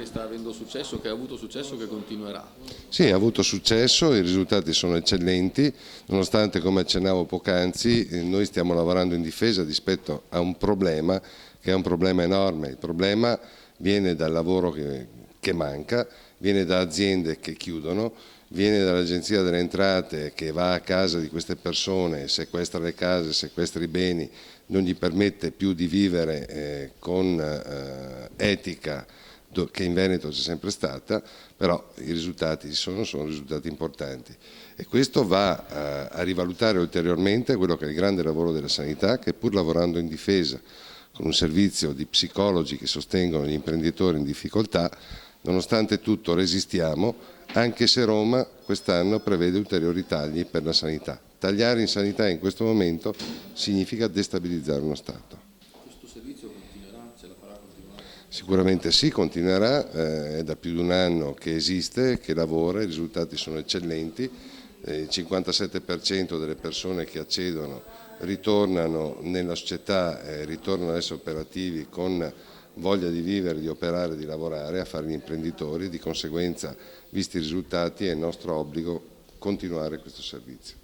sta avendo successo, che ha avuto successo, che continuerà. Sì, ha avuto successo, i risultati sono eccellenti, nonostante, come accennavo poc'anzi, noi stiamo lavorando in difesa rispetto a un problema che è un problema enorme. Il problema viene dal lavoro che manca, viene da aziende che chiudono, viene dall'Agenzia delle Entrate che va a casa di queste persone, sequestra le case, sequestra i beni, non gli permette più di vivere con etica che in Veneto c'è sempre stata, però i risultati sono risultati importanti e questo va a rivalutare ulteriormente quello che è il grande lavoro della sanità, che pur lavorando in difesa con un servizio di psicologi che sostengono gli imprenditori in difficoltà, nonostante tutto resistiamo, anche se Roma quest'anno prevede ulteriori tagli per la sanità. Tagliare in sanità in questo momento significa destabilizzare uno Stato. Questo servizio continuerà? Ce la farà continuare? Sicuramente sì, continuerà, è da più di un anno che esiste, che lavora, i risultati sono eccellenti, il 57% delle persone che accedono ritornano nella società, ritornano ad essere operativi con voglia di vivere, di operare, di lavorare, a fare gli imprenditori, di conseguenza, visti i risultati, è il nostro obbligo continuare questo servizio.